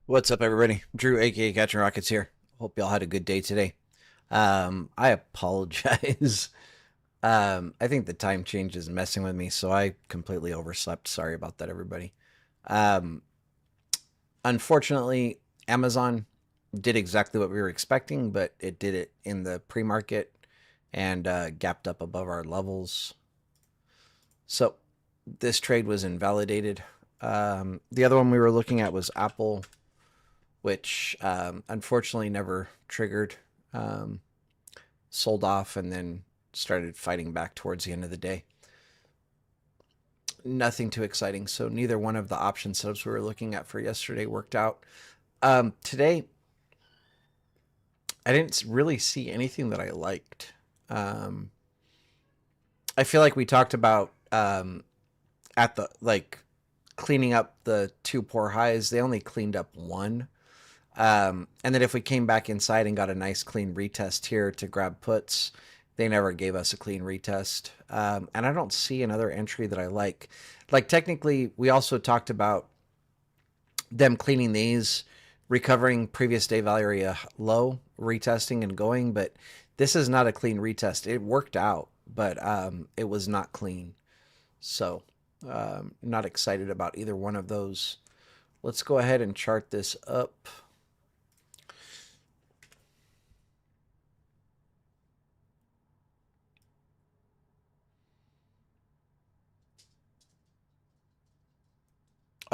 What's up, everybody? Drew, aka Catching Rockets here. Hope y'all had a good day today. I apologize. I think the time change is messing with me, so I completely overslept. Sorry about that, everybody. Um, Unfortunately, Amazon did exactly what we were expecting, but it did it in the pre-market and gapped up above our levels. So this trade was invalidated. The other one we were looking at was Apple, which unfortunately never triggered, um, sold off, and then started fighting back towards the end of the day. Nothing too exciting. So neither one of the option setups we were looking at for yesterday worked out. Today, I didn't really see anything that I liked. Um, I feel like we talked about at the cleaning up the two poor highs. They only cleaned up one. And then if we came back inside and got a nice clean retest here to grab puts, they never gave us a clean retest. And I don't see another entry that I like. Like technically, we also talked about them cleaning these, recovering previous day value area low, retesting and going, but this is not a clean retest. It worked out, but it was not clean. So not excited about either one of those. Let's go ahead and chart this up.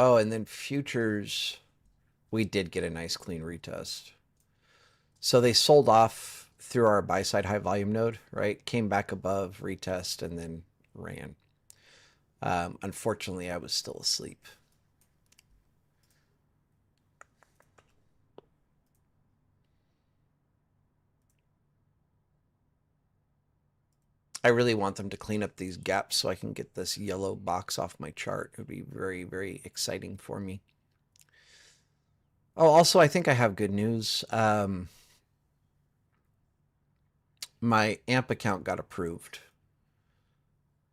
Oh, and then futures, we did get a nice clean retest. So they sold off through our buy side high volume node, right? Came back above, retest, and then ran. Unfortunately, I was still asleep. I really want them to clean up these gaps so I can get this yellow box off my chart. It would be very, very exciting for me. Oh, also, I think I have good news. My AMP account got approved.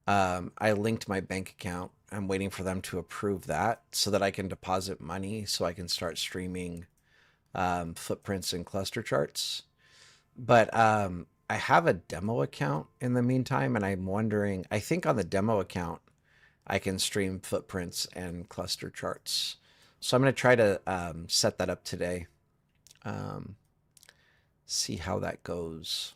I linked my bank account. I'm waiting for them to approve that so that I can deposit money so I can start streaming footprints and cluster charts. But I have a demo account in the meantime, and I'm wondering, I think on the demo account, I can stream footprints and cluster charts. So I'm going to try to set that up today, um, see how that goes.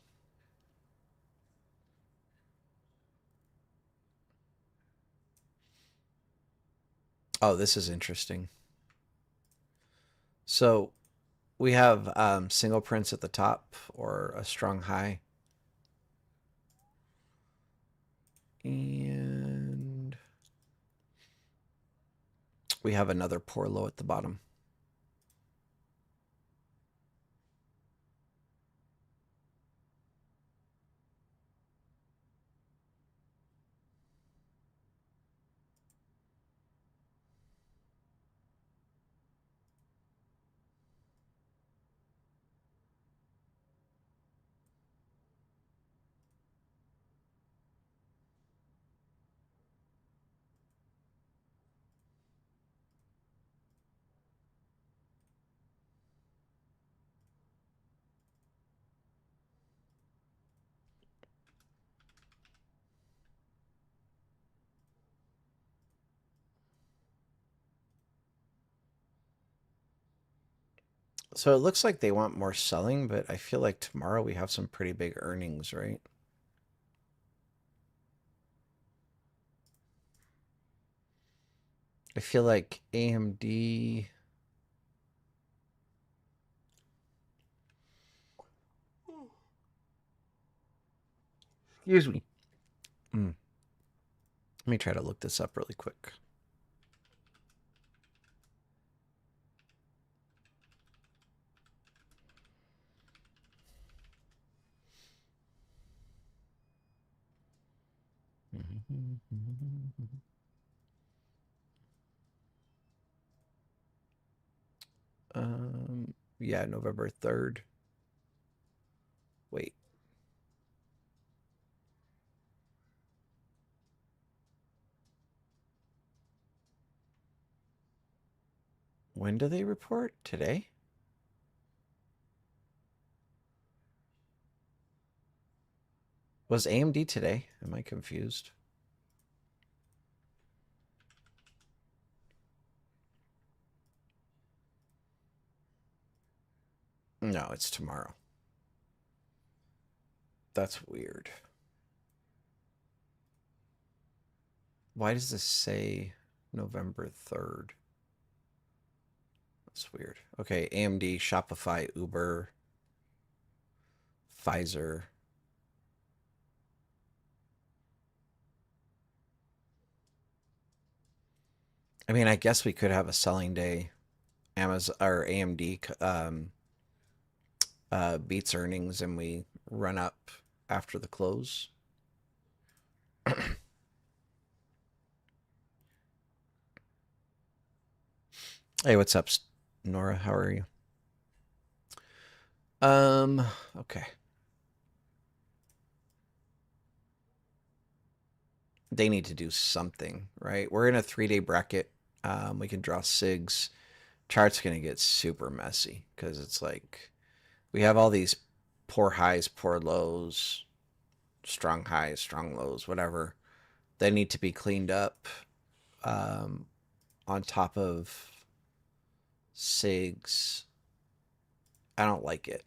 Oh, this is interesting. So we have single prints at the top or a strong high. And we have another poor low at the bottom. So it looks like they want more selling, but I feel like tomorrow we have some pretty big earnings, right? I feel like AMD. Excuse me. Mm. Let me try to look this up really quick. Yeah, November 3rd. Wait. When do they report? Today? Was AMD today? Am I confused? No, it's tomorrow. That's weird. Why does this say November 3rd? That's weird. Okay, AMD, Shopify, Uber, Pfizer. I mean, I guess we could have a selling day. Amazon or AMD beats earnings and we run up after the close. Hey, what's up, Nora? How are you? Um, okay. They need to do something, right? We're in a 3-day bracket. We can draw SIGs. Chart's gonna get super messy because it's like we have all these poor highs, poor lows, strong highs, strong lows, whatever. They need to be cleaned up um, on top of SIGs. I don't like it.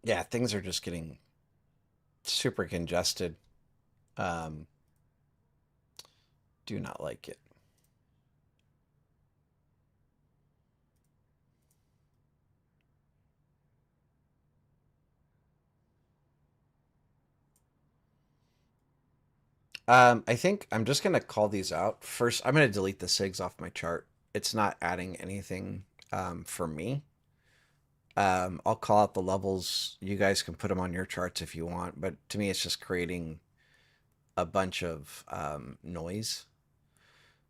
Yeah, things are just getting super congested. Um, do not like it. I think I'm just gonna call these out. First, I'm gonna delete the SIGs off my chart. It's not adding anything for me. I'll call out the levels. You guys can put them on your charts if you want, but to me, it's just creating a bunch of noise.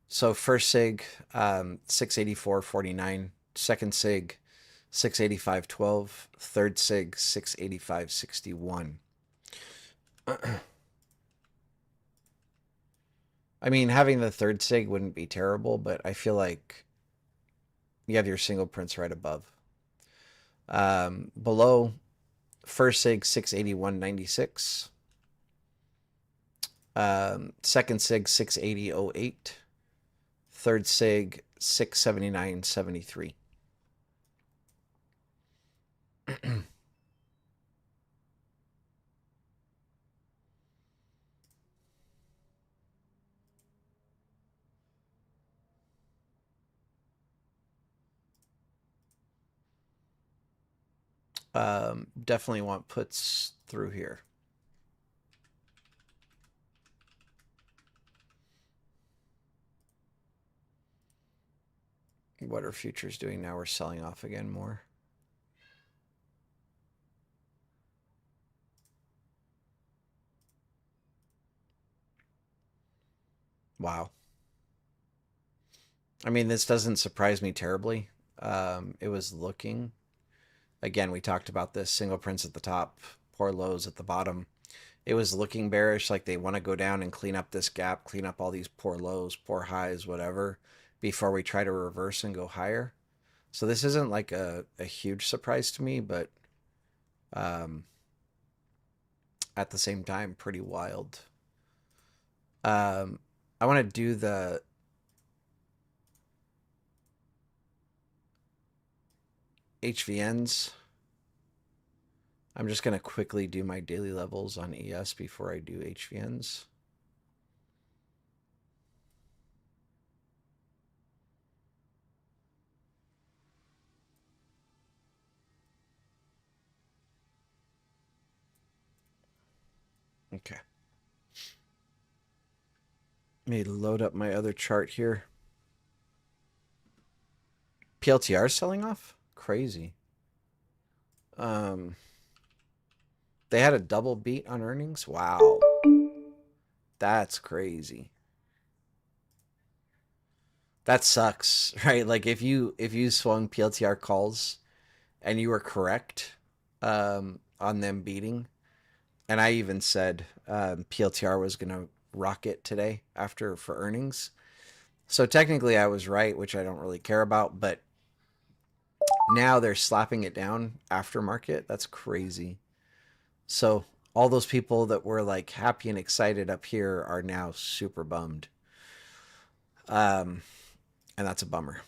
So first SIG, 684.49. Second SIG, 685.12. Third SIG, 685.61. I mean, having the third SIG wouldn't be terrible, but I feel like you have your single prints right above. Below, first SIG 681.96. Second SIG 680.08. Third SIG 679.73. Definitely want puts through here. What are futures doing now? We're selling off again more. Wow. I mean, this doesn't surprise me terribly. It was looking, again, we talked about this single prints at the top, poor lows at the bottom. It was looking bearish, like they want to go down and clean up this gap, clean up all these poor lows, poor highs, whatever, before we try to reverse and go higher. So this isn't like a huge surprise to me, but um, at the same time, pretty wild. Um, I want to do the HVNs. I'm just going to quickly do my daily levels on ES before I do HVNs. Okay. Let me load up my other chart here. PLTR selling off? Crazy. Um, they had a double beat on earnings. Wow. That's crazy. That sucks, right? Like if you swung PLTR calls and you were correct on them beating, and I even said PLTR was gonna rocket today after for earnings. So technically I was right, which I don't really care about, but now they're slapping it down after market. That's crazy. So all those people that were like happy and excited up here are now super bummed. Um, and that's a bummer.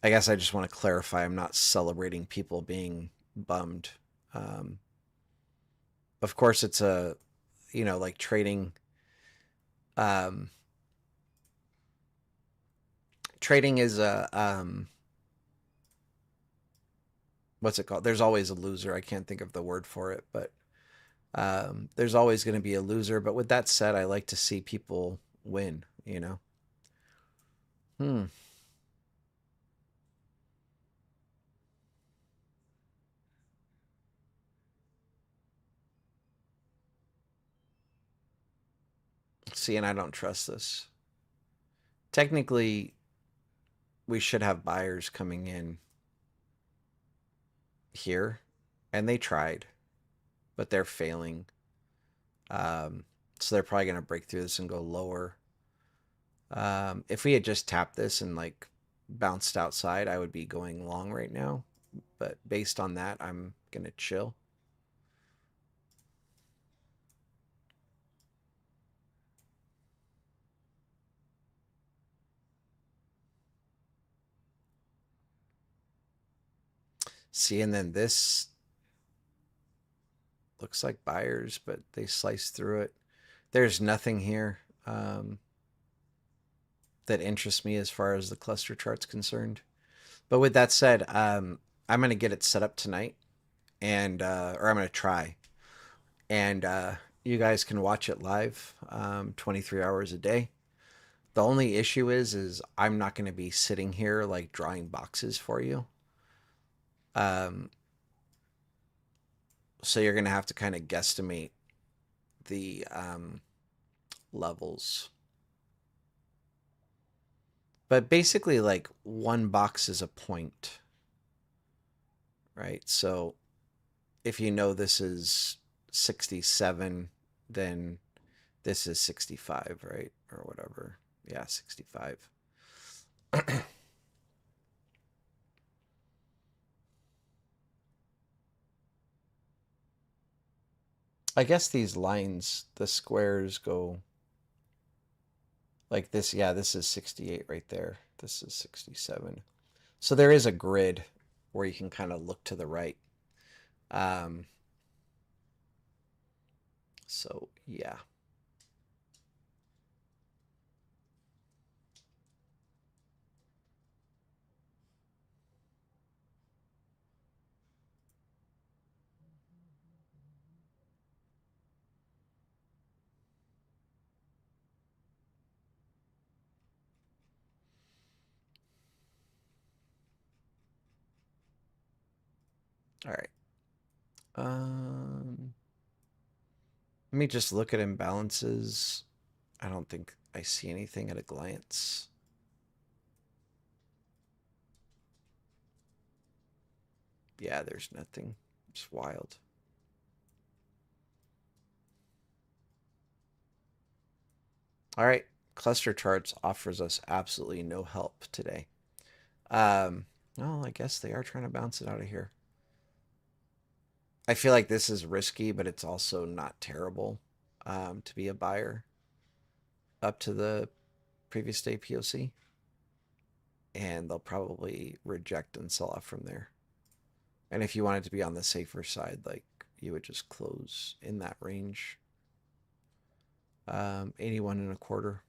I guess I just want to clarify I'm not celebrating people being bummed. Um, of course, it's a, like trading. Um, trading is a, what's it called? There's always a loser. I can't think of the word for it, but there's always going to be a loser. But with that said, I like to see people win. Hmm. See, and I don't trust this. Technically, we should have buyers coming in here, and they tried, but they're failing. Um, so they're probably going to break through this and go lower. If we had just tapped this and like bounced outside, I would be going long right now. But based on that, I'm going to chill. See, and then this looks like buyers, but they slice through it. There's nothing here that interests me as far as the cluster chart's concerned. But with that said, I'm going to get it set up tonight, and or I'm going to try, and you guys can watch it live, 23 hours a day. The only issue is I'm not going to be sitting here like drawing boxes for you. Um, so you're going to have to kind of guesstimate the levels. But basically, like one box is a point, right? So if you know this is 67, then this is 65, right? Or whatever. Yeah, 65. I guess these lines, the squares go like this. Yeah, this is 68 right there. This is 67. So there is a grid where you can kind of look to the right. Um, so yeah. All right. Let me just look at imbalances. I don't think I see anything at a glance. Yeah, there's nothing. It's wild. All right. Cluster charts offers us absolutely no help today. Um, well, I guess they are trying to bounce it out of here. I feel like this is risky, but it's also not terrible to be a buyer up to the previous day POC. And they'll probably reject and sell off from there. And if you wanted to be on the safer side, like you would just close in that range. 81 and a quarter.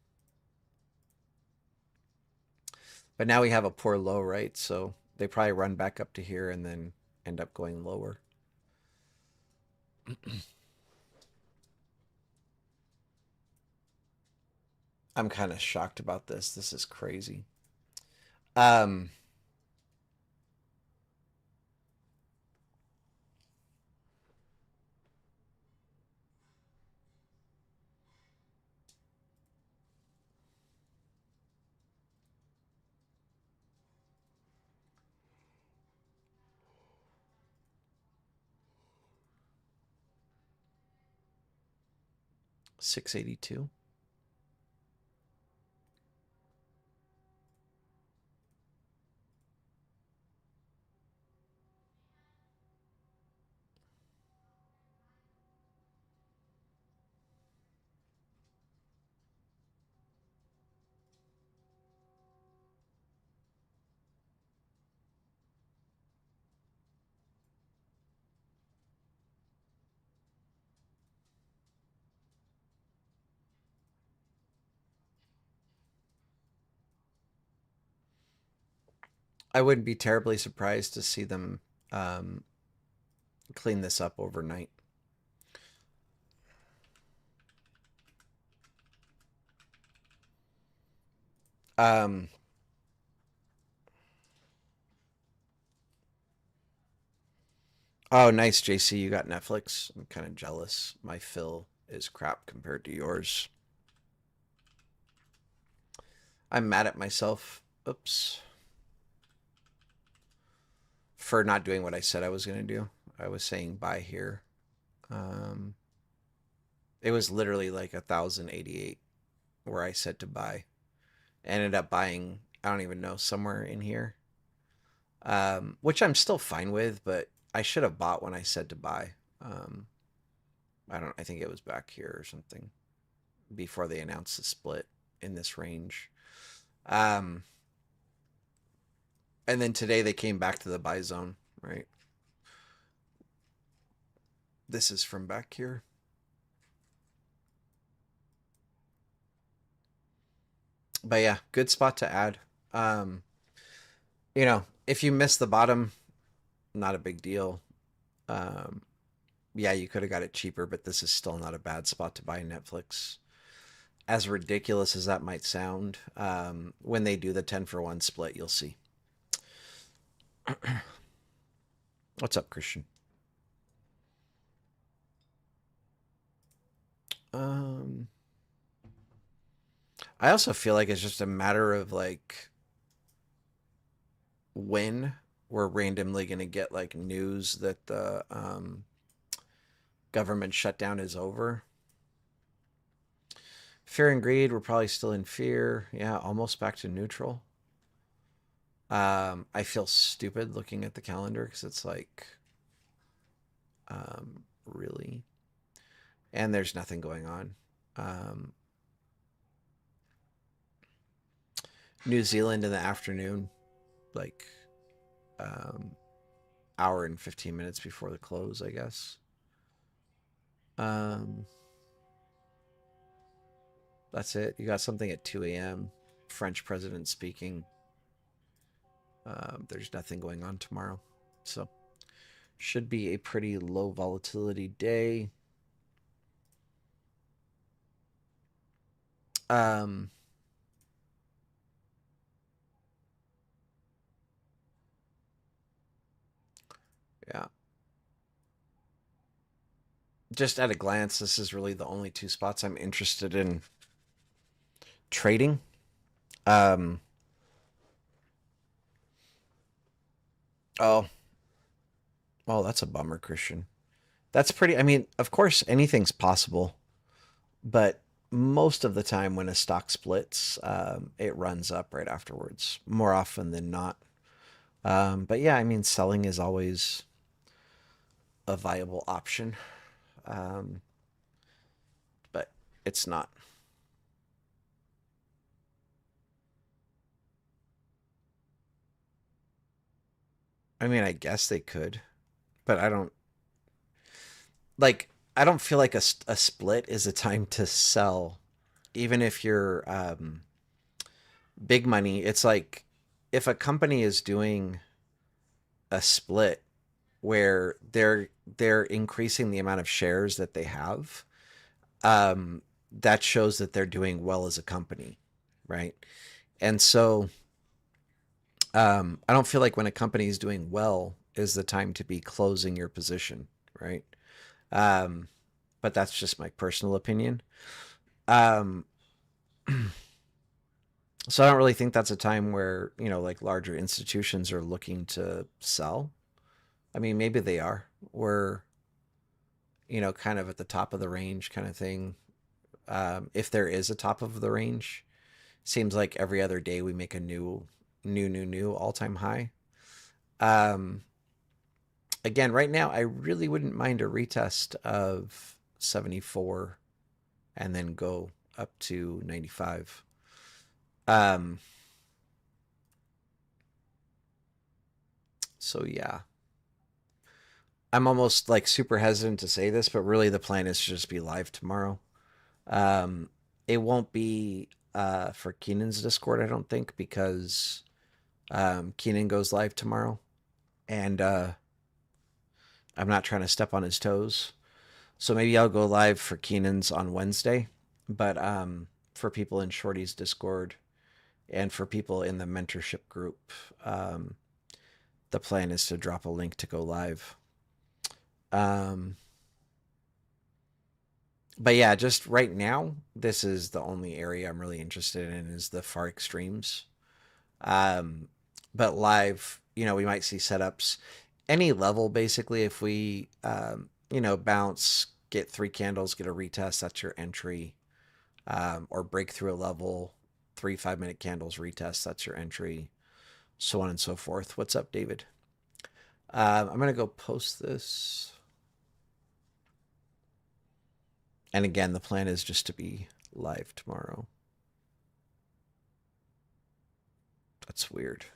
But now we have a poor low, right? So they probably run back up to here and then end up going lower. I'm kind of shocked about this. This is crazy. Um, 682. I wouldn't be terribly surprised to see them um, clean this up overnight. Um, oh, nice, JC. You got Netflix. I'm kind of jealous. My fill is crap compared to yours. I'm mad at myself. Oops. For not doing what I said I was going to do. I was saying buy here. Um, it was literally like 1,088 where I said to buy. Ended up buying, I don't even know, somewhere in here. Which I'm still fine with, but I should have bought when I said to buy. Um, I think it was back here or something before they announced the split in this range. Um, and then today they came back to the buy zone, right? This is from back here. But yeah, good spot to add. Um, if you miss the bottom, not a big deal. Um, yeah, you could have got it cheaper, but this is still not a bad spot to buy Netflix. As ridiculous as that might sound, when they do the 10 for 1 split, you'll see. What's up, Christian? Um, I also feel like it's just a matter of like when we're randomly going to get like news that the government shutdown is over. Fear and greed, we're probably still in fear. Yeah, almost back to neutral. I feel stupid looking at the calendar because it's like, really, and there's nothing going on. Um, New Zealand in the afternoon, like, um, hour and 15 minutes before the close, I guess. Um, that's it. You got something at 2 a.m. French president speaking. There's nothing going on tomorrow, so should be a pretty low volatility day. Um, yeah. Just at a glance, this is really the only two spots I'm interested in trading. Um, oh, oh, that's a bummer, Christian. That's pretty. I mean, of course, anything's possible, but most of the time when a stock splits, it runs up right afterwards, more often than not. But yeah, I mean, selling is always a viable option, um, but it's not. I mean, I guess they could, but I don't like. I don't feel like a split is a time to sell, even if you're big money. It's like if a company is doing a split where they're increasing the amount of shares that they have, that shows that they're doing well as a company, right? And so I don't feel like when a company is doing well is the time to be closing your position, right? Um, but that's just my personal opinion. Um, so I don't really think that's a time where, like larger institutions are looking to sell. I mean, maybe they are. We're, kind of at the top of the range kind of thing. If there is a top of the range, seems like every other day we make a new all-time high. Um, Again, right now, I really wouldn't mind a retest of 74 and then go up to 95. Um, so yeah, I'm almost like super hesitant to say this, but really the plan is to just be live tomorrow. Um, it won't be for Keenan's Discord, I don't think, because Keenan goes live tomorrow, and I'm not trying to step on his toes. So maybe I'll go live for Keenan's on Wednesday, but for people in Shorty's Discord and for people in the mentorship group, um, the plan is to drop a link to go live. Um, but yeah, just right now, this is the only area I'm really interested in is the far extremes. Um, but live, we might see setups any level basically. If we, bounce, get 3 candles, get a retest, that's your entry. Or break through a level, 3 5-minute candles retest, that's your entry, so on and so forth. What's up, David? I'm gonna go post this, and again, the plan is just to be live tomorrow. That's weird.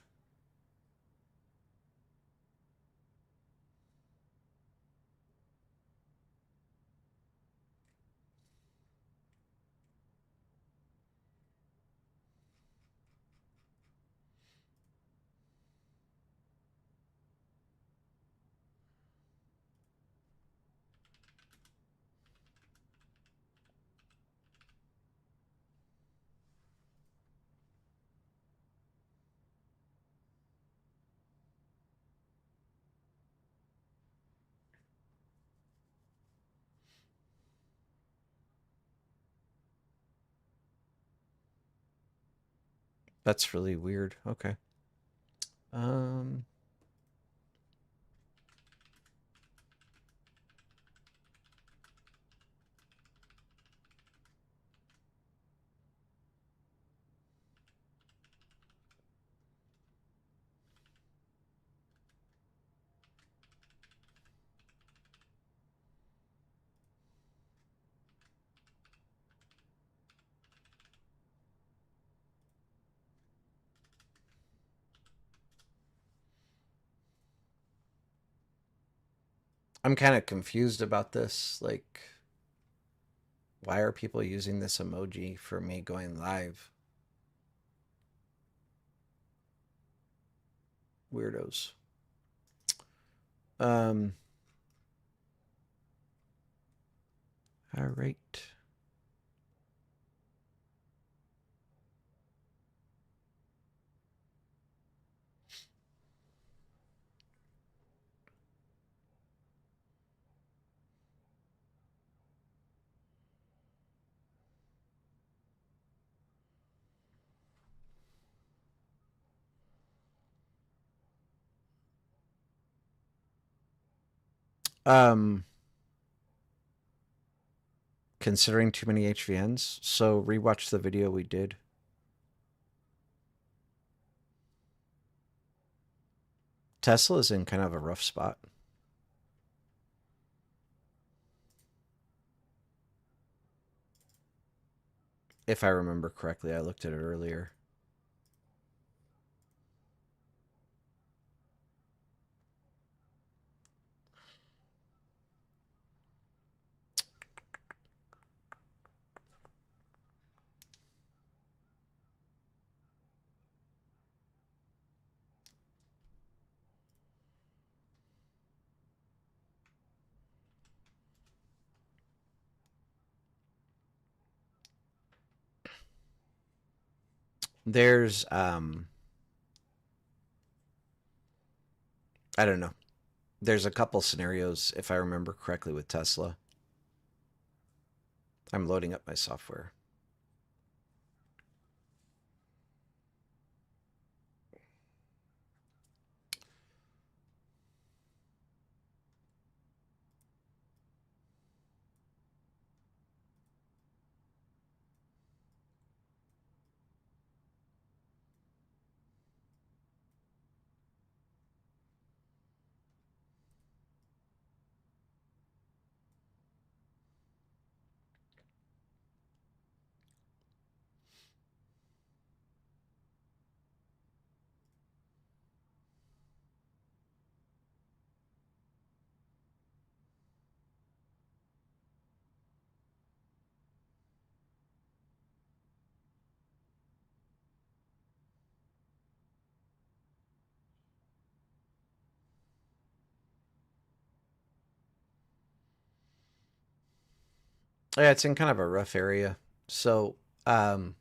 That's really weird. Okay. Um, I'm kind of confused about this. Like, why are people using this emoji for me going live? Weirdos. Um, all right. Um, Considering too many HVNs. So rewatch the video we did. Tesla is in kind of a rough spot. If I remember correctly, I looked at it earlier. There's I don't know. There's a couple scenarios if I remember correctly with Tesla. I'm loading up my software. Yeah, it's in kind of a rough area. So, um,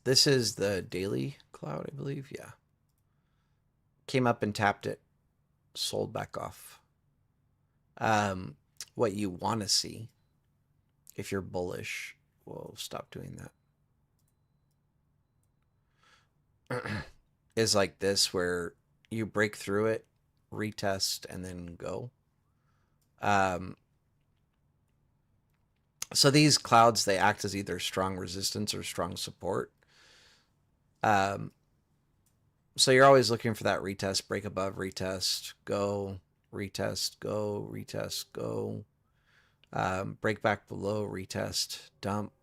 this is the daily cloud, I believe. Yeah. Came up and tapped it, sold back off. Um, what you want to see if you're bullish, whoa, stop doing that, is like this where you break through it, retest, and then go. Um, so these clouds, they act as either strong resistance or strong support. Um, so you're always looking for that retest, break above, retest, go, retest, go, retest, go, break back below, retest, dump,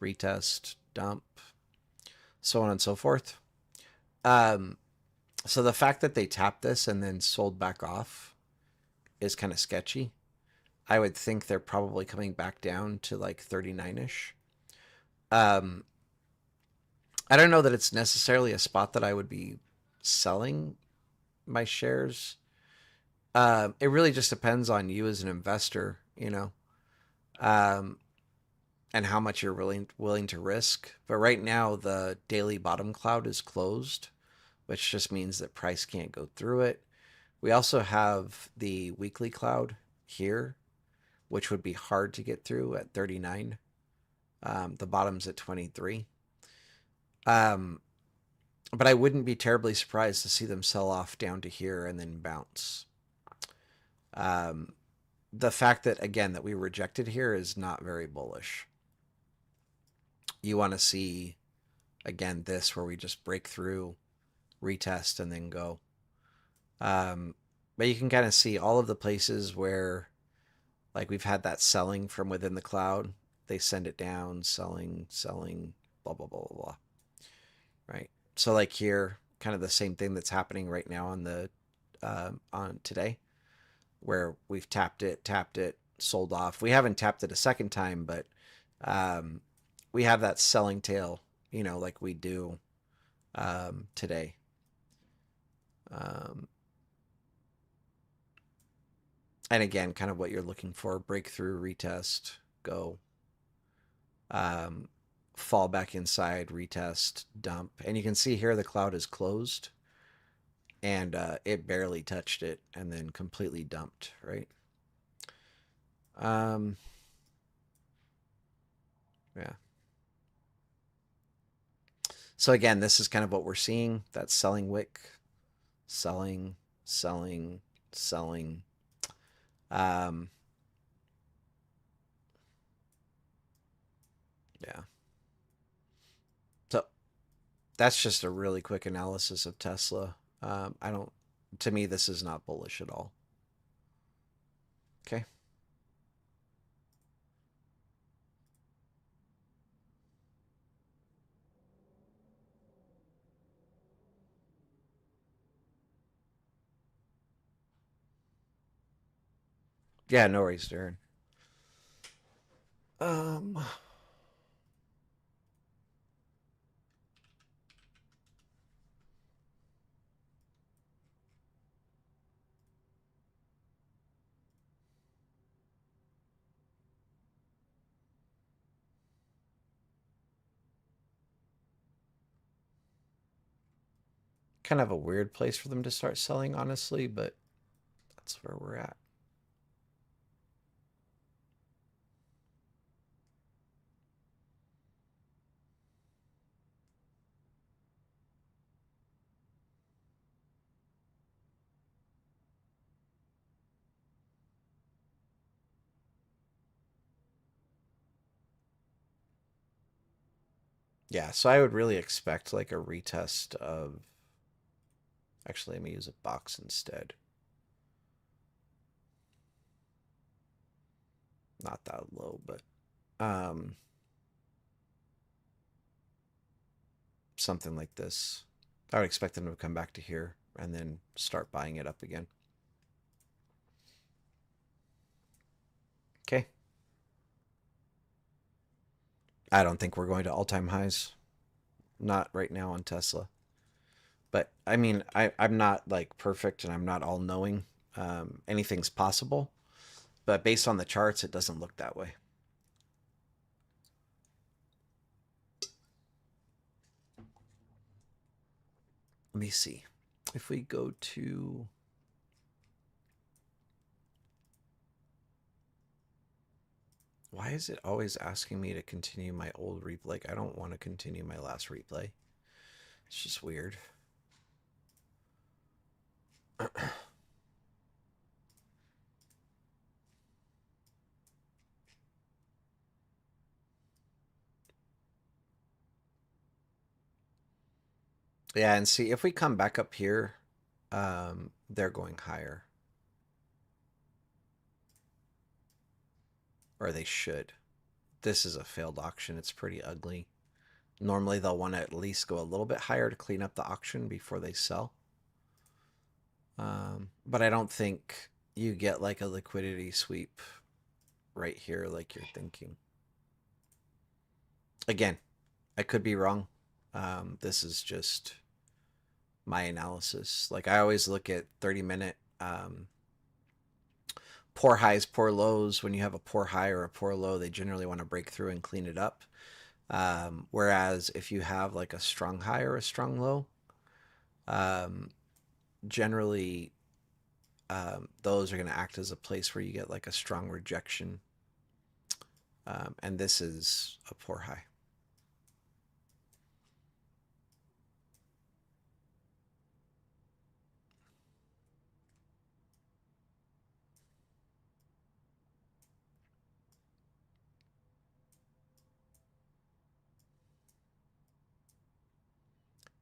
retest, dump, so on and so forth. Um, so the fact that they tapped this and then sold back off is kind of sketchy. I would think they're probably coming back down to like 39-ish. Um, I don't know that it's necessarily a spot that I would be selling my shares. It really just depends on you as an investor, um, and how much you're willing to risk. But right now, the daily bottom cloud is closed, which just means that price can't go through it. We also have the weekly cloud here, which would be hard to get through at 39. The bottom's at 23. Um, but I wouldn't be terribly surprised to see them sell off down to here and then bounce. Um, the fact that, again, that we rejected here is not very bullish. You want to see, again, this where we just break through, retest, and then go. But you can kind of see all of the places where, like, we've had that selling from within the cloud. They send it down, selling, selling, blah, blah, blah, blah, blah. Right? So, like here, kind of the same thing that's happening right now on today, where we've tapped it, sold off. We haven't tapped it a second time, but um, we have that selling tail, like we do today. Um, and again, kind of what you're looking for: breakthrough, retest, go, um, fall back inside, retest, dump. And you can see here the cloud is closed, and it barely touched it, and then completely dumped. Right. Um, yeah. So again, this is kind of what we're seeing. That selling wick, selling, selling, selling. Um, yeah. So that's just a really quick analysis of Tesla. I don't, to me, this is not bullish at all. Okay. Yeah, no worries, Darren. Um, Kind of a weird place for them to start selling, honestly, but that's where we're at. Yeah, so I would really expect like a retest of. Actually, let me use a box instead. Not that low, but um, something like this. I would expect them to come back to here and then start buying it up again. Okay. I don't think we're going to all-time highs. Not right now on Tesla. But I mean, I'm not like perfect and I'm not all knowing. Anything's possible. But based on the charts, it doesn't look that way. Let me see. If we go to. Why is it always asking me to continue my old replay? Like, I don't want to continue my last replay. It's just weird. Yeah, and see, if we come back up here, they're going higher. Or they should. This is a failed auction. It's pretty ugly. Normally, they'll want to at least go a little bit higher to clean up the auction before they sell. But I don't think you get like a liquidity sweep right here like you're thinking. Again, I could be wrong. This is just my analysis. Like I always look at 30-minute poor highs, poor lows. When you have a poor high or a poor low, they generally want to break through and clean it up. Whereas if you have like a strong high or a strong low, um, generally those are going to act as a place where you get like a strong rejection. And this is a poor high.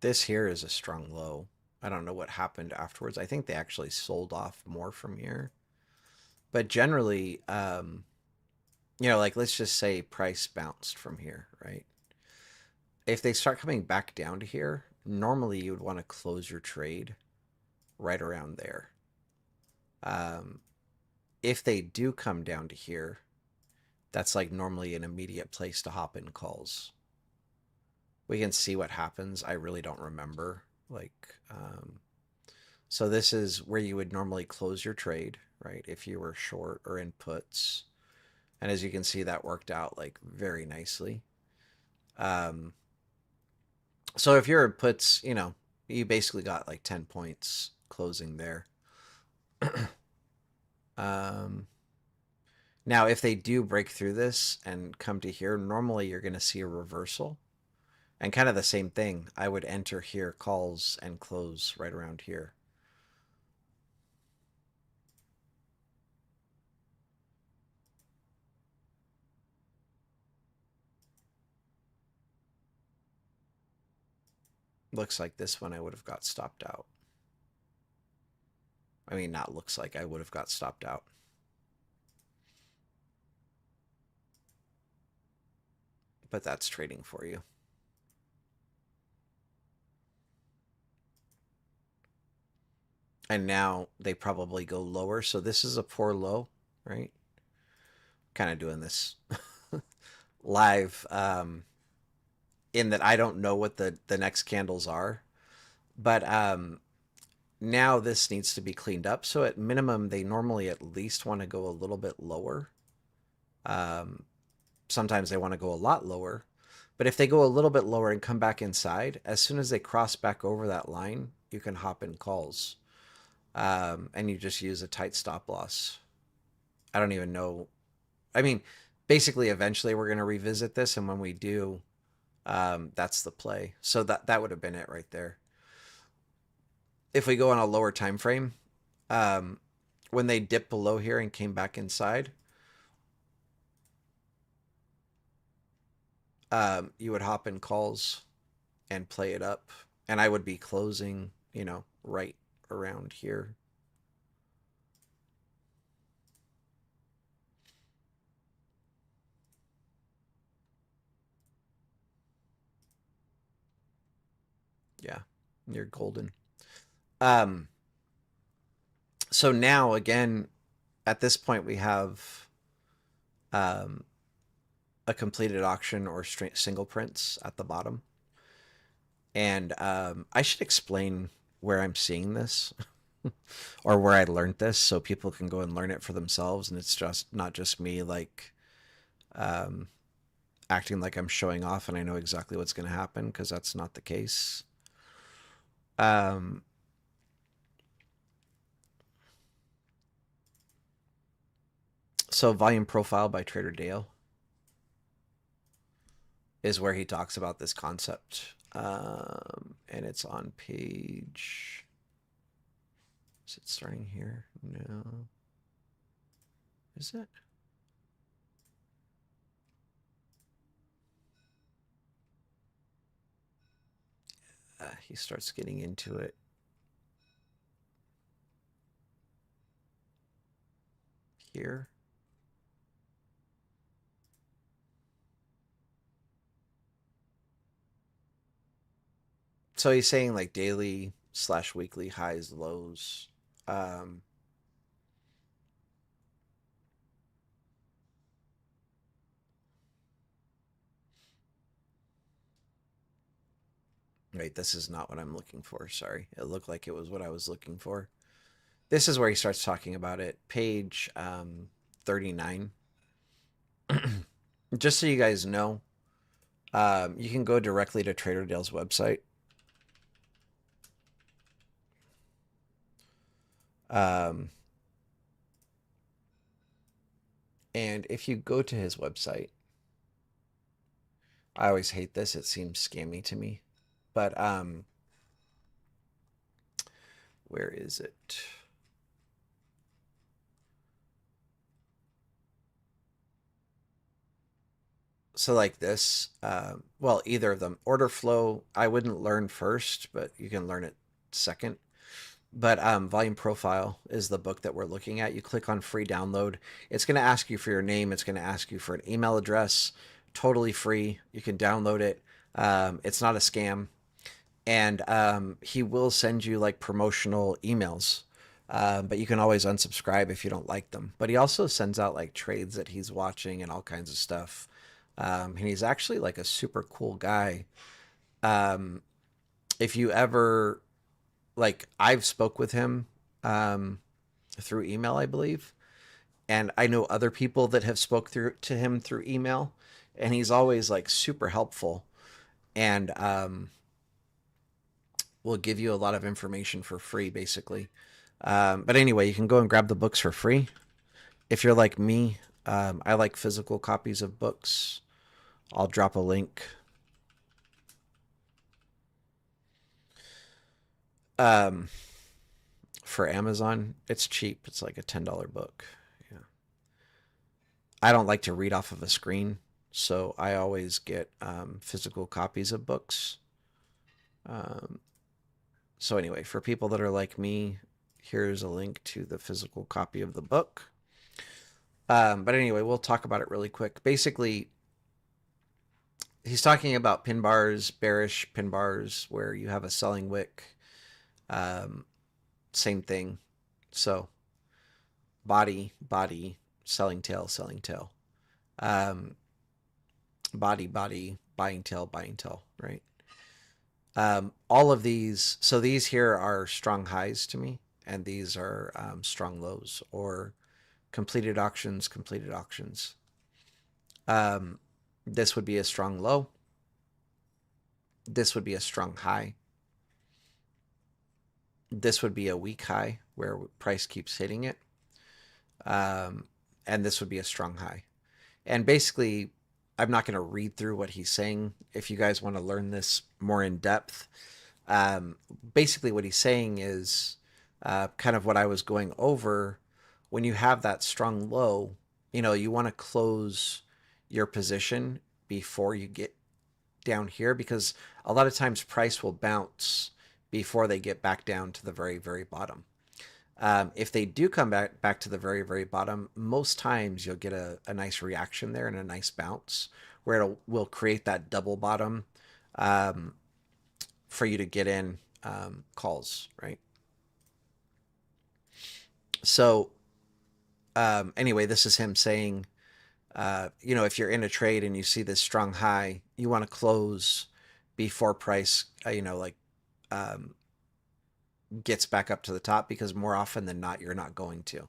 This here is a strong low. I don't know what happened afterwards. I think they actually sold off more from here. But generally, like let's just say price bounced from here, right? If they start coming back down to here, normally you would want to close your trade right around there. Um, if they do come down to here, that's like normally an immediate place to hop in calls. We can see what happens. I really don't remember. So this is where you would normally close your trade, right? If you were short or in puts. And as you can see, that worked out like very nicely. Um, so if you're in puts, you basically got like 10 points closing there. um, Now, if they do break through this and come to here, normally you're going to see a reversal. And kind of the same thing. I would enter here, calls, and close right around here. Looks like this one I would have got stopped out. I mean, not looks like I would have got stopped out. But that's trading for you. And now they probably go lower. So this is a poor low, right? Kind of doing this live in that I don't know what the next candles are. But now this needs to be cleaned up. So at minimum, they normally at least want to go a little bit lower. Um, Sometimes they want to go a lot lower. But if they go a little bit lower and come back inside, as soon as they cross back over that line, you can hop in calls. And you just use a tight stop loss. I don't even know. I mean, basically, eventually we're going to revisit this. And when we do, that's the play. So that would have been it right there. If we go on a lower time frame, um, when they dipped below here and came back inside, you would hop in calls and play it up. And I would be closing, right around here. Yeah, you're golden. Um, so now again, at this point, we have um, a completed auction or single prints at the bottom. And I should explain where I'm seeing this or where I learned this so people can go and learn it for themselves. And it's just not just me like um, acting like I'm showing off and I know exactly what's going to happen, because that's not the case. Um, so volume profile by Trader Dale is where he talks about this concept. And it's on page. Is it starting here? No. Is it? He starts getting into it here. So he's saying like daily / weekly highs, lows. Um, Wait, this is not what I'm looking for. Sorry. It looked like it was what I was looking for. This is where he starts talking about it. Page 39. Just so you guys know, you can go directly to Trader Dale's website. Um, and if you go to his website, I always hate this. It seems scammy to me. But where is it? So like this, well, either of them. Order flow, I wouldn't learn first, but you can learn it second. But volume profile is the book that we're looking at. You click on free download. It's going to ask you for your name. It's going to ask you for an email address. Totally free. You can download it. It's not a scam. And he will send you like promotional emails. But you can always unsubscribe if you don't like them. But he also sends out like trades that he's watching and all kinds of stuff. And he's actually like a super cool guy. Um, if you ever like, I've spoke with him through email, I believe, and I know other people that have spoke through to him through email, and he's always like super helpful, and will give you a lot of information for free, basically. But anyway, you can go and grab the books for free. If you're like me, I like physical copies of books. I'll drop a link. Um, for Amazon, it's cheap. It's like a $10 book. Yeah. I don't like to read off of a screen, so I always get physical copies of books. Um, so anyway, for people that are like me, here's a link to the physical copy of the book. But anyway, we'll talk about it really quick. Basically, he's talking about pin bars, bearish pin bars, where you have a selling wick. Um, Same thing. So body, body, selling tail, selling tail. Um, Body, body, buying tail, right? All of these, so these here are strong highs to me, and these are strong lows or completed auctions, completed auctions. Um, this would be a strong low. This would be a strong high. This would be a weak high where price keeps hitting it. Um, and this would be a strong high. And basically, I'm not going to read through what he's saying. If you guys want to learn this more in depth, um, basically what he's saying is kind of what I was going over. When you have that strong low, you want to close your position before you get down here, because a lot of times price will bounce before they get back down to the very, very bottom. If they do come back to the very, very bottom, most times you'll get a nice reaction there and a nice bounce where it will create that double bottom um, for you to get in calls, right? So anyway, this is him saying, if you're in a trade and you see this strong high, you want to close before price, um, gets back up to the top, because more often than not, you're not going to.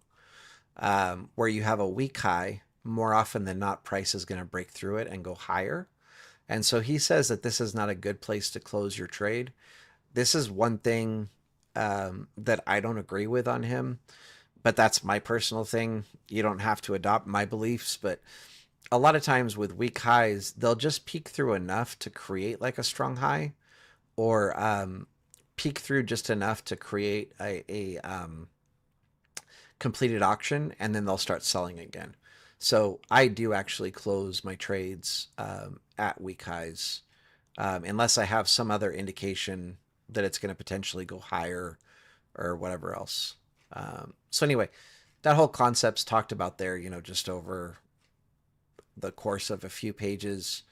Where you have a weak high, more often than not, price is going to break through it and go higher. And so he says that this is not a good place to close your trade. This is one thing that I don't agree with on him, but that's my personal thing. You don't have to adopt my beliefs, but a lot of times with weak highs, they'll just peek through enough to create like a strong high, or peek through just enough to create a completed auction, and then they'll start selling again. So I do actually close my trades at weak highs, unless I have some other indication that it's going to potentially go higher or whatever else. So anyway, that whole concept's talked about there, just over the course of a few pages.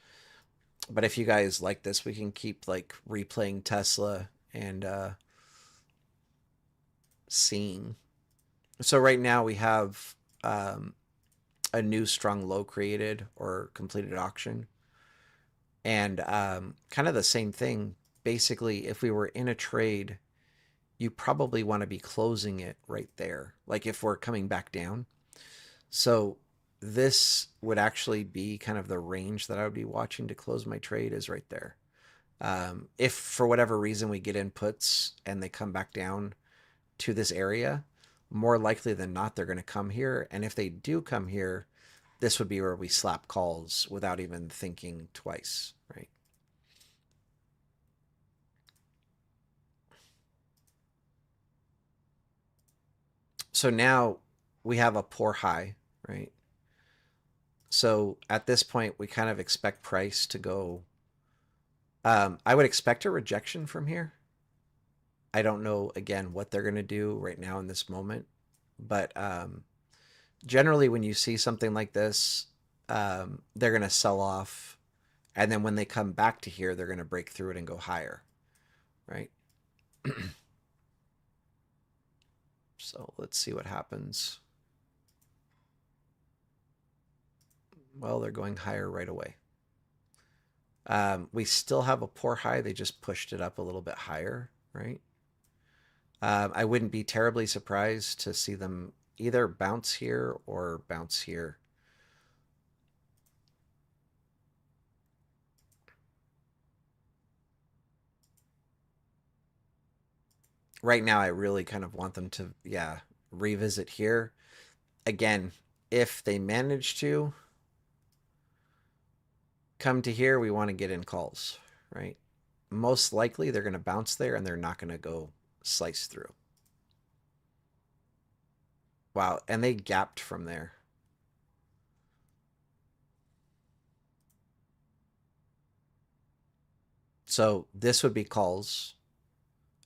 But if you guys like this, we can keep like replaying Tesla and seeing. So right now we have a new strong low created or completed auction, and kind of the same thing. Basically, if we were in a trade, you probably want to be closing it right there, like if we're coming back down. So this would actually be kind of the range that I would be watching to close my trade, is right there. If for whatever reason we get inputs and they come back down to this area, more likely than not, they're going to come here. And if they do come here, this would be where we slap calls without even thinking twice, right? So now we have a poor high, right? So at this point, we kind of expect price to go. I would expect a rejection from here. I don't know, again, what they're going to do right now in this moment. But generally, when you see something like this, they're going to sell off. And then when they come back to here, they're going to break through it and go higher, right? So let's see what happens. Well, they're going higher right away. We still have a poor high. They just pushed it up a little bit higher, right? I wouldn't be terribly surprised to see them either bounce here or bounce here. Right now, I really kind of want them to, yeah, revisit here. Again, if they manage to come to here, we want to get in calls, right? Most likely, they're going to bounce there and they're not going to go slice through. Wow, and they gapped from there. So this would be calls.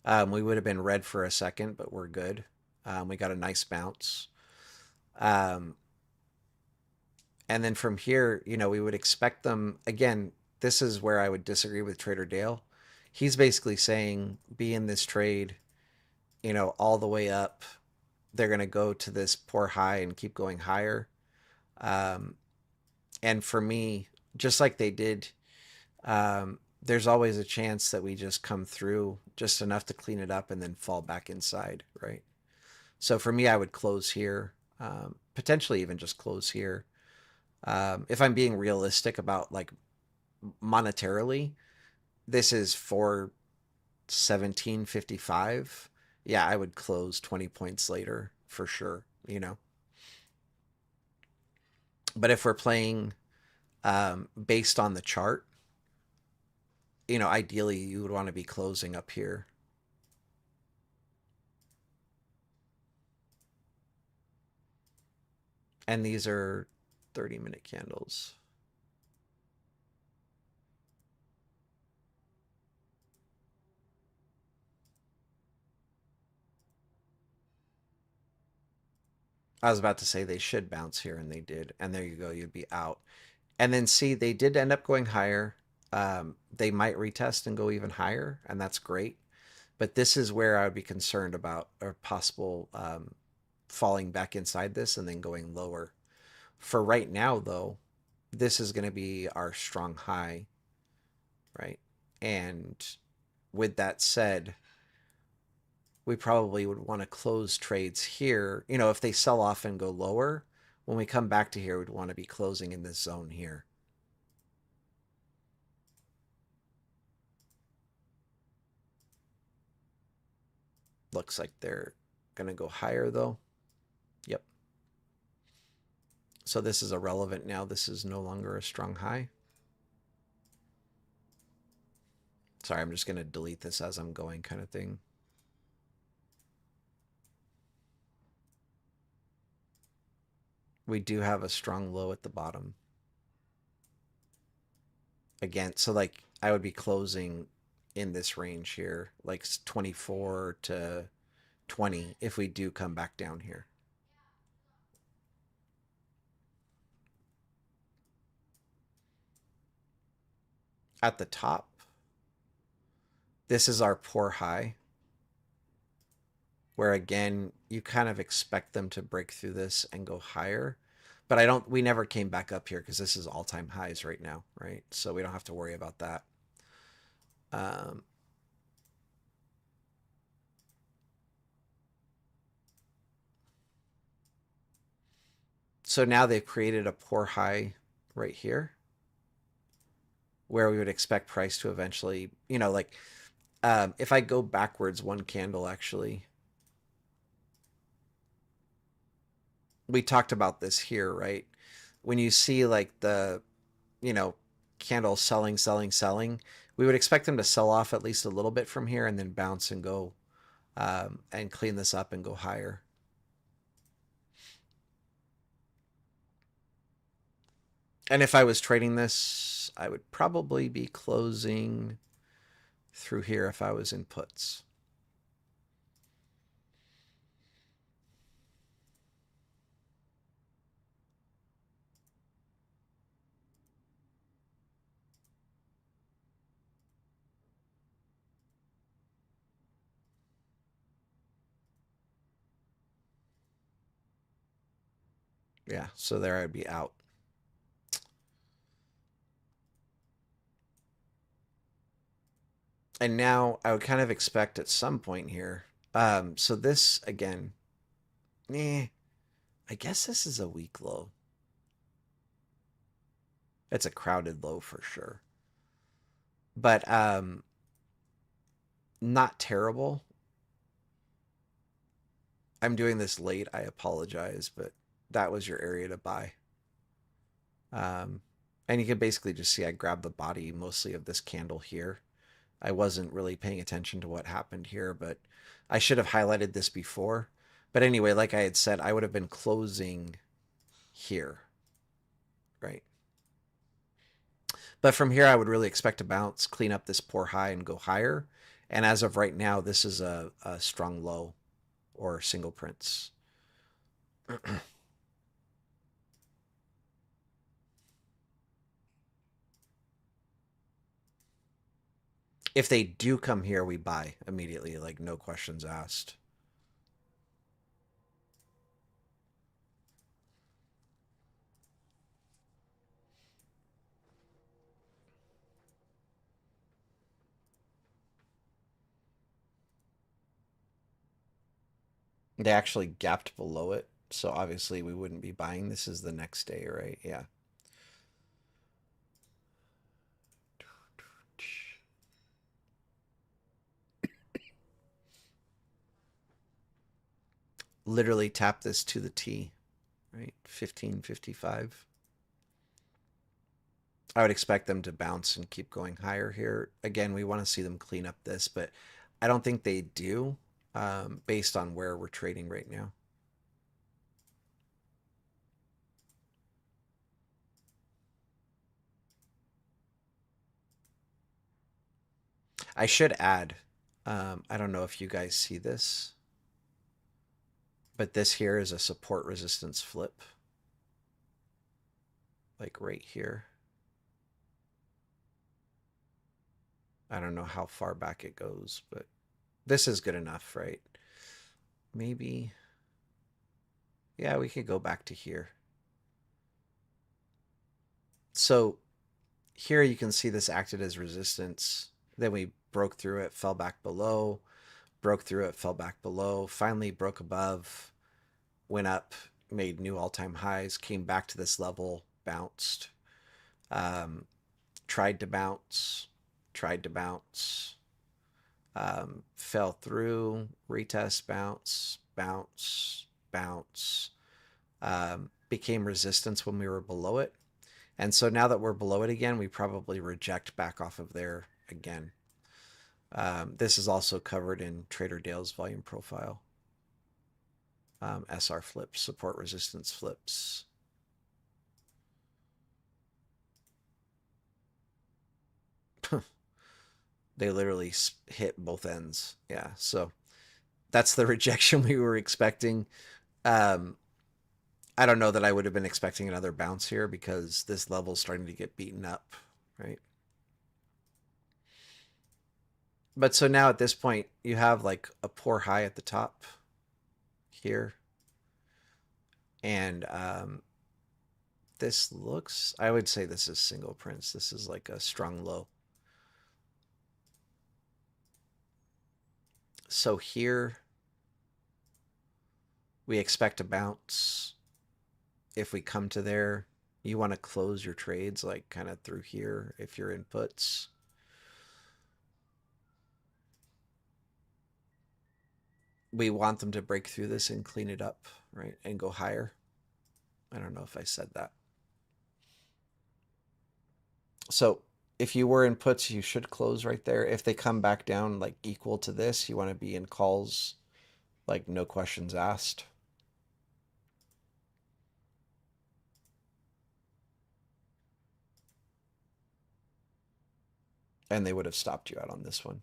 We would have been red for a second, but we're good. We got a nice bounce. Um, and then from here, we would expect them again. This is where I would disagree with Trader Dale. He's basically saying be in this trade, all the way up. They're going to go to this poor high and keep going higher. Um, and for me, just like they did, there's always a chance that we just come through just enough to clean it up and then fall back inside, right? So for me, I would close here, potentially even just close here. If I'm being realistic about like monetarily, this is for 1755. Yeah, I would close 20 points later for sure. But if we're playing based on the chart, ideally you would want to be closing up here. And these are 30-minute candles. I was about to say they should bounce here, and they did. And there you go, you'd be out. And then see, they did end up going higher. They might retest and go even higher, and that's great. But this is where I would be concerned about a possible falling back inside this and then going lower. For right now, though, this is going to be our strong high, right? And with that said, we probably would want to close trades here. If they sell off and go lower, when we come back to here, we'd want to be closing in this zone here. Looks like they're going to go higher though. Yep. So this is irrelevant now. This is no longer a strong high. Sorry, I'm just going to delete this as I'm going kind of thing. We do have a strong low at the bottom. Again, so like I would be closing in this range here, like 24 to 20 if we do come back down here. At the top, this is our poor high, where again, you kind of expect them to break through this and go higher. But we never came back up here because this is all-time highs right now, right? So we don't have to worry about that. Um, so now they've created a poor high right here where we would expect price to eventually, like if I go backwards one candle, actually, we talked about this here, right? When you see like the, you know, candle selling, selling, selling, we would expect them to sell off at least a little bit from here and then bounce and go and clean this up and go higher. And if I was trading this, I would probably be closing through here if I was in puts. Yeah, so there I'd be out. And now I would kind of expect at some point here. So this again, I guess this is a weak low. It's a crowded low for sure. But not terrible. I'm doing this late. I apologize, but that was your area to buy. Um, and you can basically just see I grabbed the body mostly of this candle here. I wasn't really paying attention to what happened here, but I should have highlighted this before. But anyway, like I had said, I would have been closing here, right? But from here, I would really expect to bounce, clean up this poor high, and go higher. And as of right now, this is a strong low or single prints. If they do come here, we buy immediately, like no questions asked. They actually gapped below it, so obviously we wouldn't be buying. This is the next day, right? Yeah. Literally tap this to the T, right? 1555. I would expect them to bounce and keep going higher here. Again, we want to see them clean up this, but I don't think they do, based on where we're trading right now. I should add, I don't know if you guys see this, but this here is a support resistance flip, like right here. I don't know how far back it goes, but this is good enough, right? Maybe, yeah, we could go back to here. So here you can see this acted as resistance. Then we broke through it, fell back below, broke through it, fell back below, finally broke above, went up, made new all-time highs, came back to this level, bounced, um, tried to bounce, tried to bounce, fell through, retest, bounce, bounce, bounce, became resistance when we were below it. And so now that we're below it again, we probably reject back off of there again. This is also covered in Trader Dale's volume profile. SR flips, support resistance flips. They literally hit both ends. Yeah, so that's the rejection we were expecting. Um, I don't know that I would have been expecting another bounce here because this level's starting to get beaten up, right? But so now at this point, you have like a poor high at the top here. And this looks, I would say this is single prints. This is like a strong low. So here we expect a bounce. If we come to there, you want to close your trades like kind of through here if your inputs. We want them to break through this and clean it up, right? And go higher. I don't know if I said that. So if you were in puts, you should close right there. If they come back down like equal to this, you want to be in calls, like no questions asked. And they would have stopped you out on this one.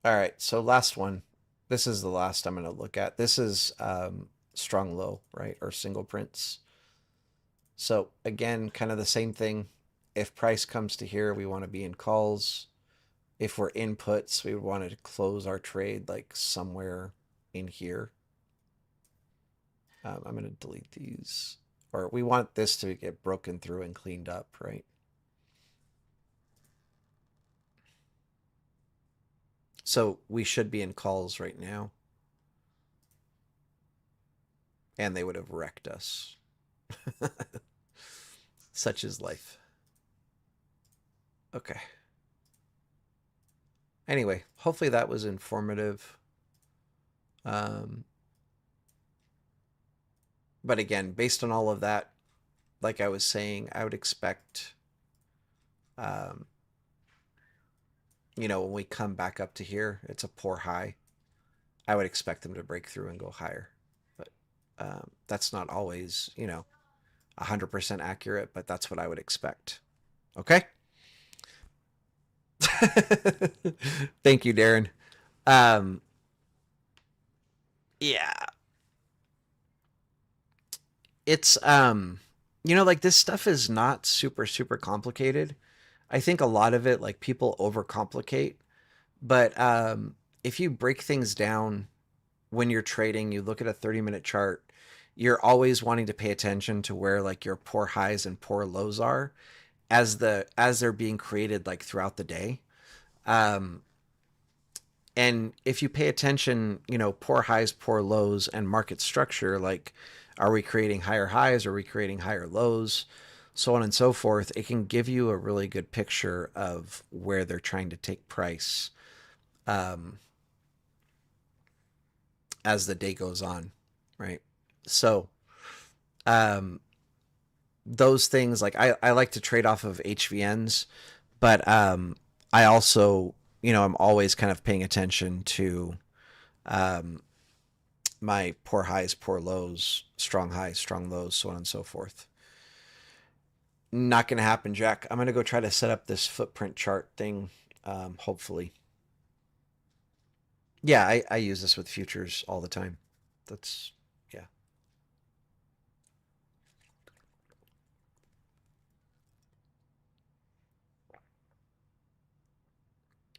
All right, so last one. This is the last I'm going to look at. This is strong low, right? Or single prints. So again, kind of the same thing. If price comes to here, we want to be in calls. If we're inputs, we would want to close our trade like somewhere in here. I'm going to delete these. Or we want this to get broken through and cleaned up, right? So we should be in calls right now. And they would have wrecked us. Such is life. Okay. Anyway, hopefully that was informative. Um, but again, based on all of that, like I was saying, I would expect um, when we come back up to here, it's a poor high. I would expect them to break through and go higher. But that's not always, 100% accurate, but that's what I would expect. Okay? Thank you, Darren. Um, yeah, it's like this stuff is not super super complicated. I think a lot of it like people overcomplicate, but if you break things down when you're trading, you look at a 30-minute chart, you're always wanting to pay attention to where like your poor highs and poor lows are as they're being created like throughout the day. Um, and if you pay attention, poor highs, poor lows, and market structure, like are we creating higher highs? Are we creating higher lows? So on and so forth. It can give you a really good picture of where they're trying to take price um, as the day goes on, right? So um, those things, like I like to trade off of HVNs, but I also, I'm always kind of paying attention to um, my poor highs, poor lows, strong highs, strong lows, so on and so forth. Not going to happen, Jack. I'm going to go try to set up this footprint chart thing, hopefully. Yeah, I use this with futures all the time. That's, yeah.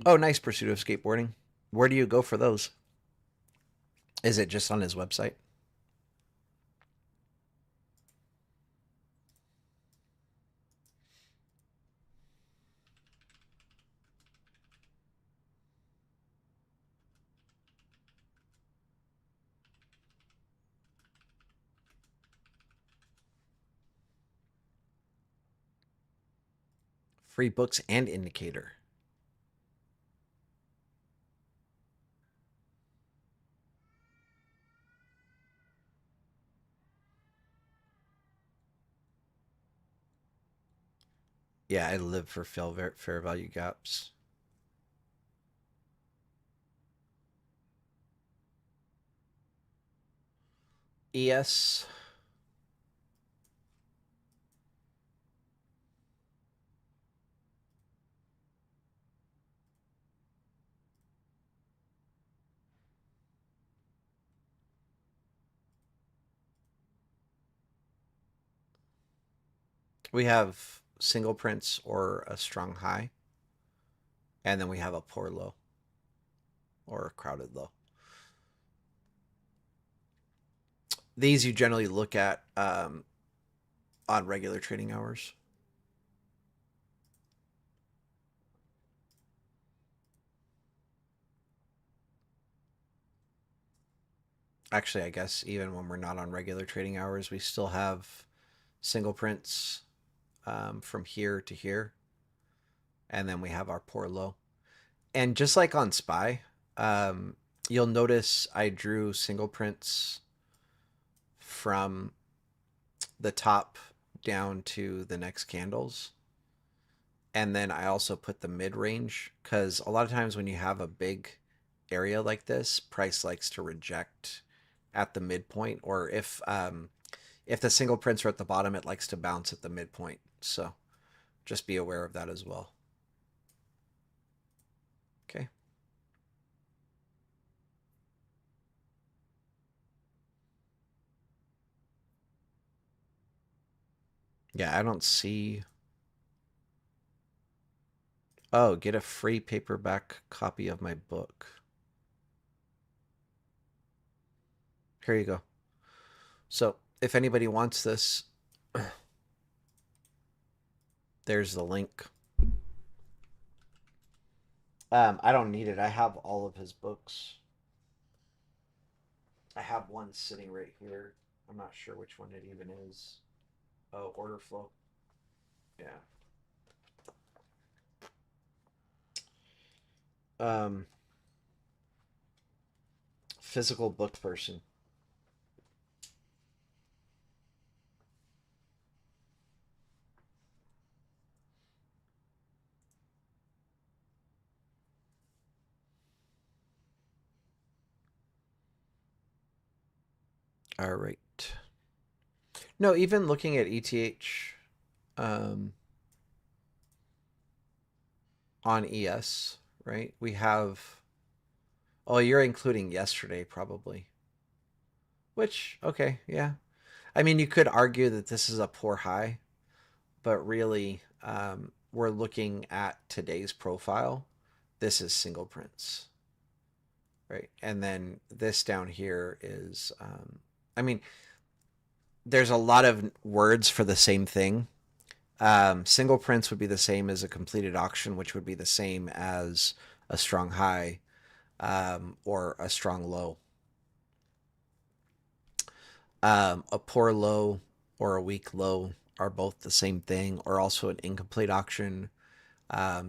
Oh, nice pursuit of skateboarding. Where do you go for those? Is it just on his website? Free books and indicator. Yeah, I live for fair value gaps. ES. We have single prints or a strong high, and then we have a poor low or a crowded low. These you generally look at on regular trading hours. Actually, I guess even when we're not on regular trading hours, we still have single prints from here to here, and then we have our poor low. And just like on SPY, you'll notice I drew single prints from the top down to the next candles. And then I also put the mid range because a lot of times when you have a big area like this, price likes to reject at the midpoint, or if the single prints are at the bottom, it likes to bounce at the midpoint. So just be aware of that as well. Okay. Yeah, I don't see. Oh, get a free paperback copy of my book. Here you go. So if anybody wants this, there's the link. I don't need it. I have all of his books. I have one sitting right here. I'm not sure which one it even is. Oh, order flow. Yeah. Um, physical book person. All right. No, even looking at ETH um, on ES, right? We have. Oh, you're including yesterday, probably. Which, okay, yeah. I mean, you could argue that this is a poor high, but really, we're looking at today's profile. This is single prints, right? And then this down here is, I mean, there's a lot of words for the same thing. Single prints would be the same as a completed auction, which would be the same as a strong high or a strong low. A poor low or a weak low are both the same thing, or also an incomplete auction.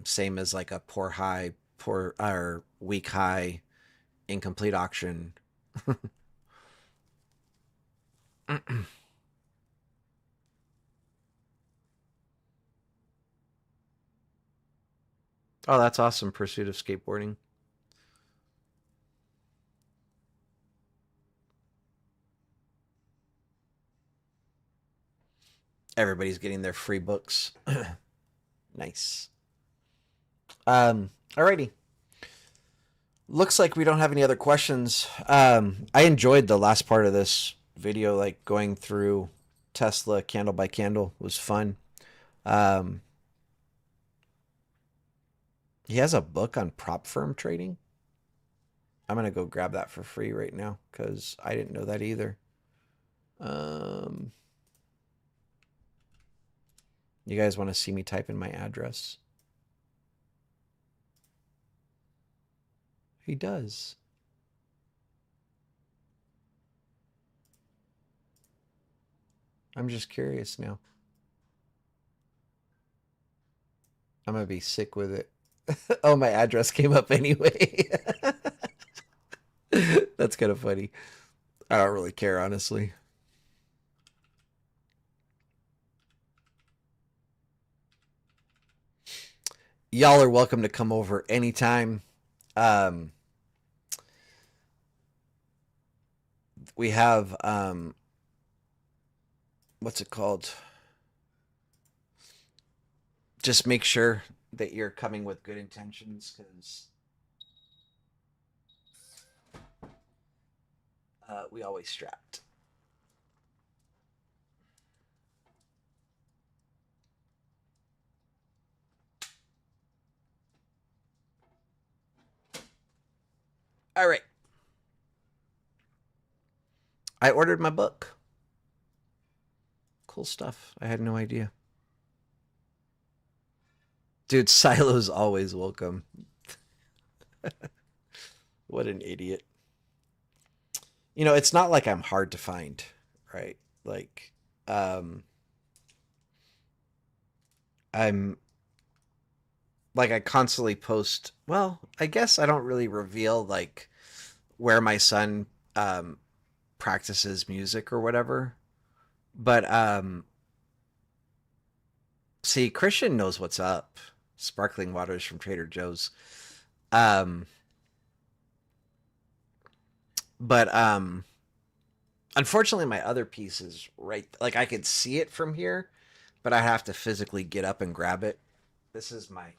Same as like a poor high, poor or weak high, incomplete auction. Oh, that's awesome. Pursuit of skateboarding. Everybody's getting their free books. Nice. Alrighty. Looks like we don't have any other questions. I enjoyed the last part of this video, like going through Tesla candle by candle. It was fun. Um, he has a book on prop firm trading. I'm gonna go grab that for free right now because I didn't know that either. Um, you guys want to see me type in my address? He does. I'm just curious now. I'm gonna be sick with it. Oh, my address came up anyway. That's kind of funny. I don't really care, honestly. Y'all are welcome to come over anytime. Um, we have what's it called? Just make sure that you're coming with good intentions because we always strapped. All right. I ordered my book. Cool stuff. I had no idea. Dude, Silo's always welcome. What an idiot. You know, it's not like I'm hard to find, right? Like, um, I'm like, I constantly post. Well, I guess I don't really reveal like where my son practices music or whatever. But see, Christian knows what's up. Sparkling waters from Trader Joe's. Um, but unfortunately, my other piece is right. Like I could see it from here, but I have to physically get up and grab it. This is my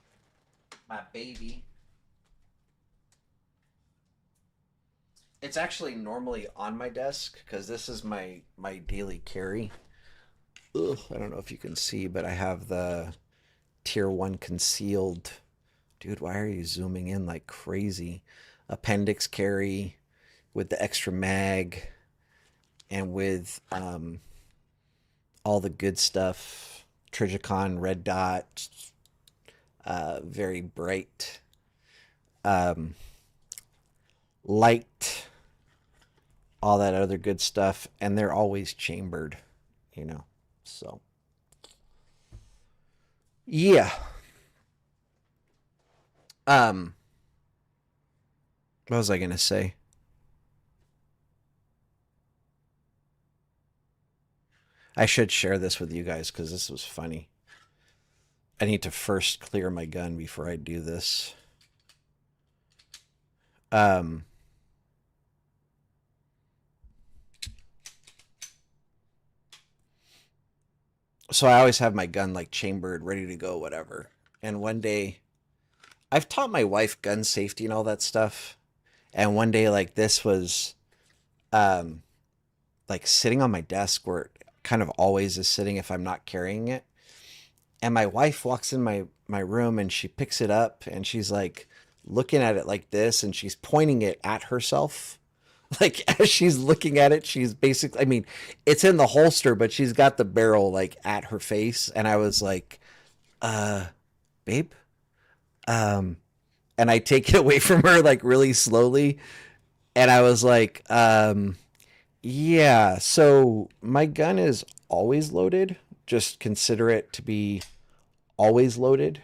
baby. It's actually normally on my desk because this is my daily carry. Ugh, I don't know if you can see, but I have the tier 1 concealed. Dude, why are you zooming in like crazy? Appendix carry with the extra mag and with all the good stuff. Trigicon red dot, very bright, um, light, all that other good stuff, and they're always chambered, you know. So yeah. Um, what was I gonna say? I should share this with you guys because this was funny. I need to first clear my gun before I do this. Um, So I always have my gun like chambered, ready to go, whatever. And one day, I've taught my wife gun safety and all that stuff. And one day, like this was, um, like sitting on my desk where it kind of always is sitting if I'm not carrying it. And my wife walks in my room and she picks it up and she's like looking at it like this and she's pointing it at herself. Like as she's looking at it, she's basically, I mean, it's in the holster, but she's got the barrel like at her face. And I was like, uh, babe, um, and I take it away from her like really slowly. And I was like, yeah, so my gun is always loaded. Just consider it to be always loaded,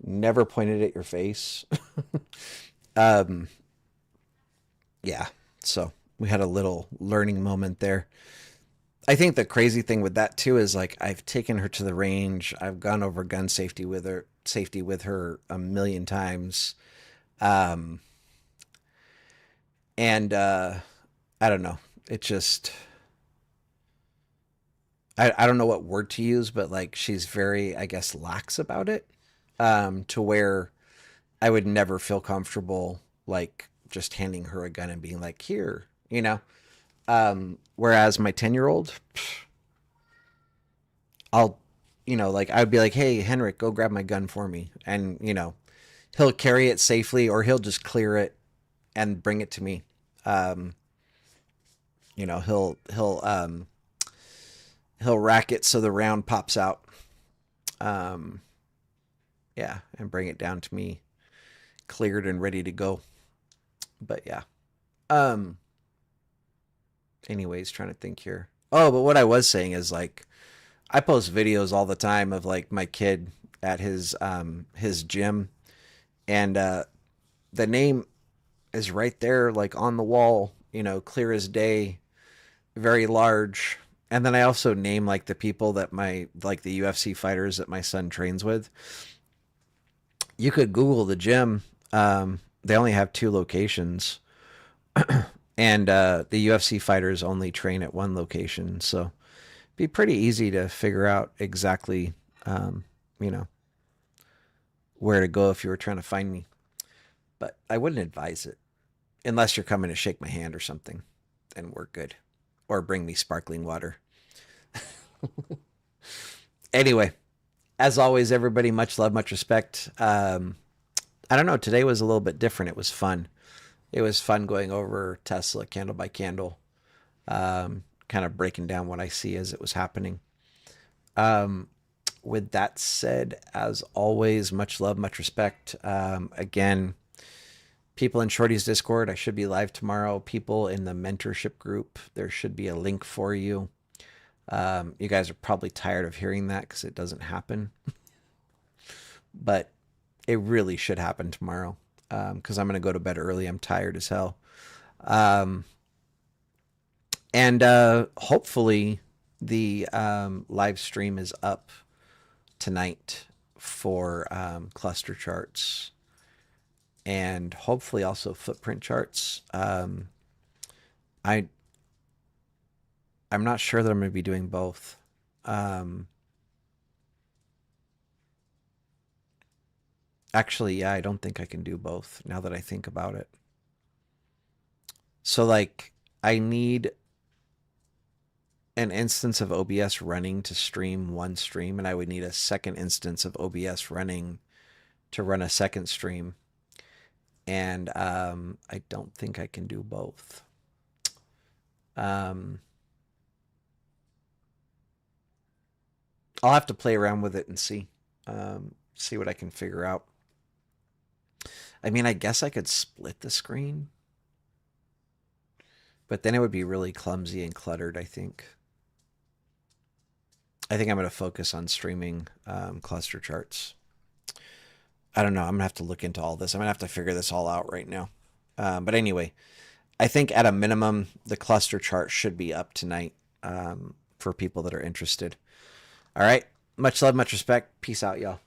never pointed at your face. um, yeah, so we had a little learning moment there. I think the crazy thing with that too is like I've taken her to the range. I've gone over gun safety with her a million times. Um, and I don't know. It just I don't know what word to use, but like she's very, I guess, lax about it. To where I would never feel comfortable like just handing her a gun and being like, here, you know? Whereas my 10-year-old, I'll, like I'd be like, hey, Henrik, go grab my gun for me. And, he'll carry it safely or he'll just clear it and bring it to me. Um, he'll rack it so the round pops out. Um, yeah, and bring it down to me cleared and ready to go. But yeah. Um, anyways, trying to think here. Oh, but what I was saying is like I post videos all the time of like my kid at his gym and the name is right there like on the wall, clear as day, very large. And then I also name like the people that like the UFC fighters that my son trains with. You could Google the gym. They only have two locations, and the UFC fighters only train at one location. So it'd be pretty easy to figure out exactly, um, you know, where to go if you were trying to find me. But I wouldn't advise it unless you're coming to shake my hand or something. Then we're good. Or bring me sparkling water. Anyway, as always, everybody, much love, much respect. I don't know. Today was a little bit different. It was fun. It was fun going over Tesla candle by candle, kind of breaking down what I see as it was happening. Um, with that said, as always, much love, much respect. Again, people in Shorty's Discord, I should be live tomorrow. People in the mentorship group, there should be a link for you. You guys are probably tired of hearing that because it doesn't happen, but it really should happen tomorrow because I'm going to go to bed early. I'm tired as hell. Um, and hopefully the live stream is up tonight for cluster charts and hopefully also footprint charts. I I'm not sure that I'm going to be doing both. Um, actually, yeah, I don't think I can do both now that I think about it. So like I need an instance of OBS running to stream one stream, and I would need a second instance of OBS running to run a second stream. And I don't think I can do both. Um, I'll have to play around with it and see what I can figure out. I mean, I guess I could split the screen, but then it would be really clumsy and cluttered, I think. I think I'm going to focus on streaming cluster charts. I don't know. I'm going to have to look into all this. I'm going to have to figure this all out right now. But anyway, I think at a minimum, the cluster chart should be up tonight for people that are interested. All right. Much love, much respect. Peace out, y'all.